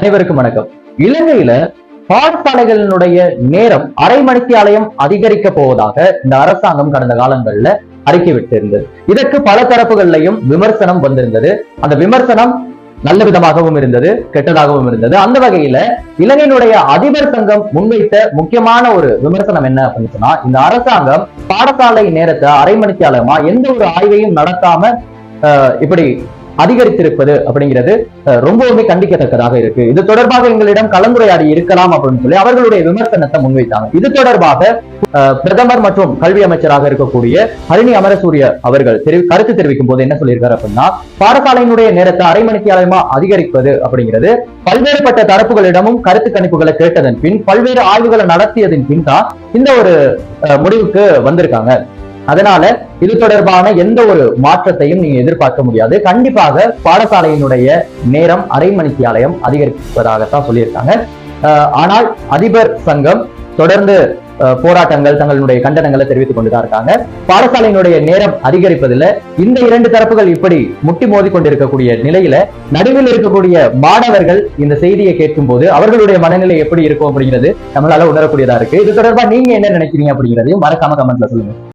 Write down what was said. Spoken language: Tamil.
அனைவருக்கும் வணக்கம். இலங்கையில பாடசாலைகளினுடைய நேரம் அரை மணிக்கு ஆலயம் அதிகரிக்க போவதாக இந்த அரசாங்கம் கடந்த காலங்கள்ல அறிக்கை விட்டிருந்தது. இதற்கு பல தரப்புகள்லையும் விமர்சனம் வந்திருந்தது. அந்த விமர்சனம் நல்ல விதமாகவும் இருந்தது, கெட்டதாகவும் இருந்தது. அந்த வகையில இலங்கையினுடைய அதிபர் சங்கம் முன்வைத்த முக்கியமான ஒரு விமர்சனம் என்ன அப்படின்னு சொன்னா, இந்த அரசாங்கம் பாடசாலை நேரத்தை அரை மணிக்கு ஆலயமா எந்த ஒரு ஆய்வையும் நடத்தாம இப்படி அதிகரித்திருப்பது அப்படிங்கிறது ரொம்பவுமே கண்டிக்கத்தக்கதாக இருக்கு. இது தொடர்பாக எங்களிடம் கலந்துரையாடி இருக்கலாம் அப்படின்னு சொல்லி அவர்களுடைய விமர்சனத்தை முன்வைத்தாங்க. இது தொடர்பாக பிரதமர் மற்றும் கல்வி அமைச்சராக இருக்கக்கூடிய ஹரிணி அமரசூரிய அவர்கள் கருத்து தெரிவிக்கும் போது என்ன சொல்லியிருக்காரு அப்படின்னா, பாடசாலையினுடைய நேரத்தை அரை மணிக்கு ஆலயமா அதிகரிப்பது அப்படிங்கிறது பல்வேறுபட்ட தரப்புகளிடமும் கருத்து கணிப்புகளை கேட்டதன் பின் பல்வேறு ஆய்வுகளை நடத்தியதன் பின் தான் இந்த ஒரு முடிவுக்கு வந்திருக்காங்க. அதனால இது தொடர்பான எந்த ஒரு மாற்றத்தையும் நீங்க எதிர்பார்க்க முடியாது. கண்டிப்பாக பாடசாலையினுடைய நேரம் அரை மணிக்கு ஆலயம் அதிகரிப்பதாகத்தான் சொல்லியிருக்காங்க. ஆனால் அதிபர் சங்கம் தொடர்ந்து போராட்டங்கள், தங்களுடைய கண்டனங்களை தெரிவித்துக் கொண்டுதான் இருக்காங்க. பாடசாலையினுடைய நேரம் அதிகரிப்பதில் இந்த இரண்டு தரப்புகள் இப்படி முட்டி மோதி கொண்டிருக்கக்கூடிய நிலையில நடுவில் இருக்கக்கூடிய மாணவர்கள் இந்த செய்தியை கேட்கும் போது அவர்களுடைய மனநிலை எப்படி இருக்கும் அப்படிங்கிறது நம்மளால உணரக்கூடியதா இருக்கு. இது தொடர்பா நீங்க என்ன நினைக்கிறீங்க அப்படிங்கிறதையும் மறக்காம கமெண்ட்ல சொல்லுங்க.